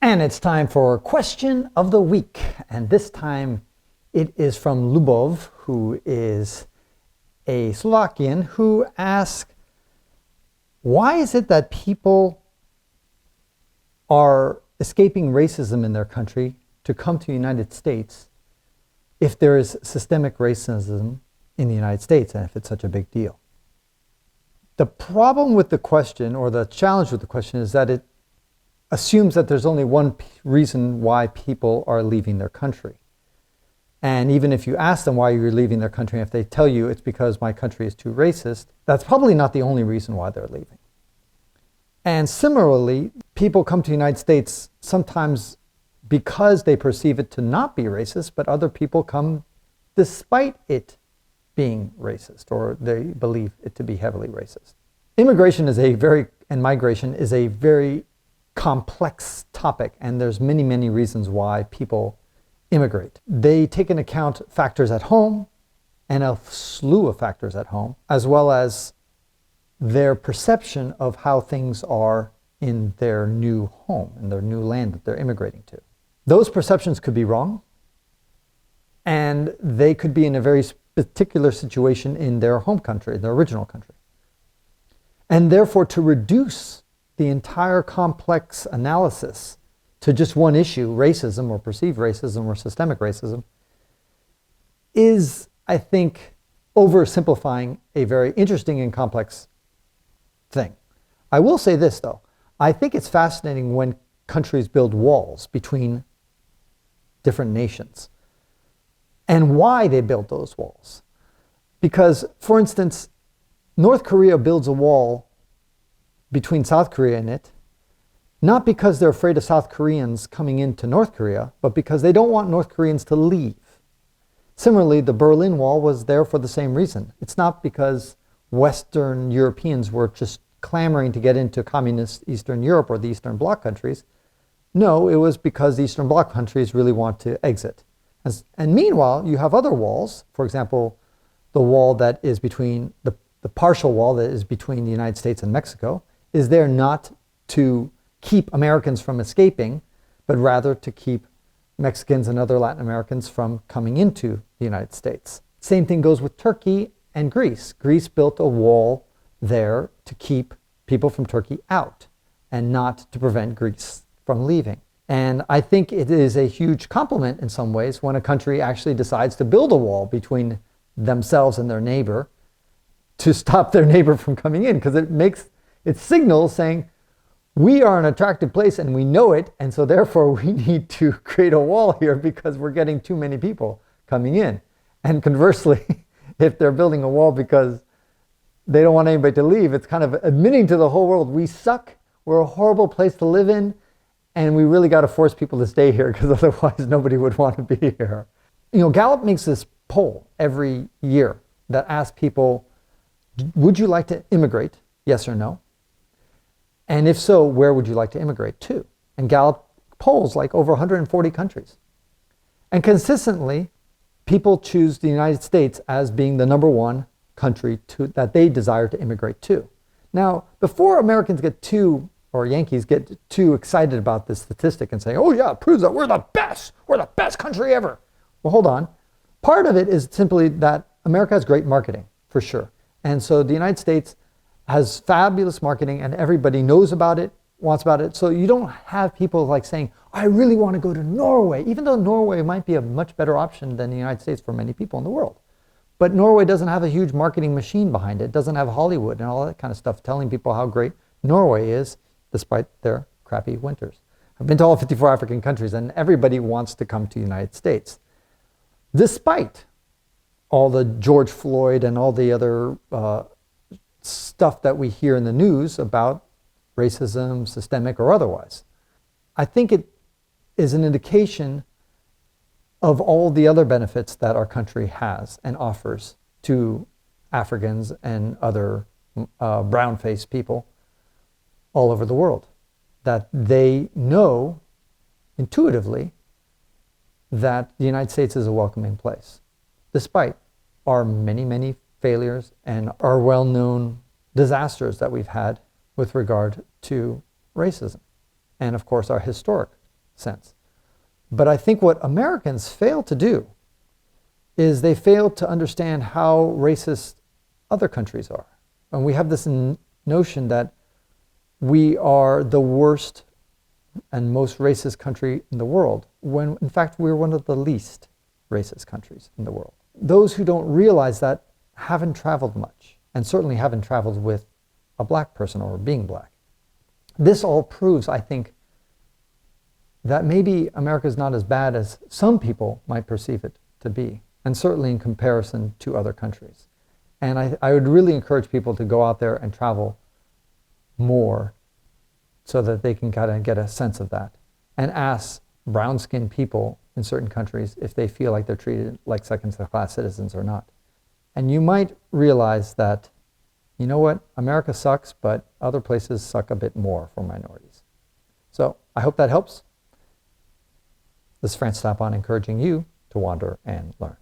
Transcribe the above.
And it's time for Question of the Week. And this time it is from Lubov, who is a Slovakian, who asks, why is it that people are escaping racism in their country to come to the United States if there is systemic racism in the United States and if it's such a big deal? The problem with the question, or the challenge with the question, is that it assumes that there's only one reason why people are leaving their country. And even if you ask them why you're leaving their country, if they tell you it's because my country is too racist, that's probably not the only reason why they're leaving. And similarly, people come to the United States sometimes because they perceive it to not be racist, but other people come despite it being racist, or they believe it to be heavily racist. Immigration and migration is a very complex topic, and there's many, many reasons why people immigrate. They take into account factors at home and a slew of factors at home, as well as their perception of how things are in their new home, in their new land that they're immigrating to. Those perceptions could be wrong, and they could be in a very particular situation in their home country, their original country. And therefore, to reduce the entire complex analysis to just one issue, racism or perceived racism or systemic racism, is, I think, oversimplifying a very interesting and complex thing. I will say this, though. I think it's fascinating when countries build walls between different nations and why they build those walls. Because, for instance, North Korea builds a wall between South Korea and it, not because they're afraid of South Koreans coming into North Korea, but because they don't want North Koreans to leave. Similarly, the Berlin Wall was there for the same reason. It's not because Western Europeans were just clamoring to get into communist Eastern Europe or the Eastern Bloc countries. No, it was because the Eastern Bloc countries really want to exit. And meanwhile, you have other walls. For example, the wall that is between, the partial wall that is between the United States and Mexico is there not to keep Americans from escaping, but rather to keep Mexicans and other Latin Americans from coming into the United States. Same thing goes with Turkey and Greece. Greece built a wall there to keep people from Turkey out and not to prevent Greece from leaving. And I think it is a huge compliment in some ways when a country actually decides to build a wall between themselves and their neighbor to stop their neighbor from coming in, because it signals saying, we are an attractive place and we know it, and so therefore we need to create a wall here because we're getting too many people coming in. And conversely, if they're building a wall because they don't want anybody to leave, it's kind of admitting to the whole world, we suck, we're a horrible place to live in, and we really got to force people to stay here because otherwise nobody would want to be here. You know, Gallup makes this poll every year that asks people, would you like to immigrate, yes or no? And if so, where would you like to immigrate to? And Gallup polls like over 140 countries. And consistently, people choose the United States as being the number one country that they desire to immigrate to. Now, before Americans get too, or Yankees get too excited about this statistic and say, oh yeah, it proves that we're the best country ever. Well, hold on. Part of it is simply that America has great marketing, for sure. And so the United States has fabulous marketing and everybody knows about it, wants about it. So you don't have people like saying, I really want to go to Norway, even though Norway might be a much better option than the United States for many people in the world. But Norway doesn't have a huge marketing machine behind it. It doesn't have Hollywood and all that kind of stuff telling people how great Norway is despite their crappy winters. I've been to all 54 African countries and everybody wants to come to the United States. Despite all the George Floyd and all the other stuff that we hear in the news about racism, systemic or otherwise. I think it is an indication of all the other benefits that our country has and offers to Africans and other brown-faced people all over the world. That they know intuitively that the United States is a welcoming place, despite our many, many failures and our well-known disasters that we've had with regard to racism. And of course, our historic sense. But I think what Americans fail to do is they fail to understand how racist other countries are. And we have this notion that we are the worst and most racist country in the world, when in fact we're one of the least racist countries in the world. Those who don't realize that haven't traveled much, and certainly haven't traveled with a black person or being black. This all proves, I think, that maybe America is not as bad as some people might perceive it to be, and certainly in comparison to other countries. And I would really encourage people to go out there and travel more so that they can kind of get a sense of that, and ask brown-skinned people in certain countries if they feel like they're treated like second-class citizens or not. And you might realize that, you know what, America sucks, but other places suck a bit more for minorities. So I hope that helps. This is Francis Tapon encouraging you to wander and learn.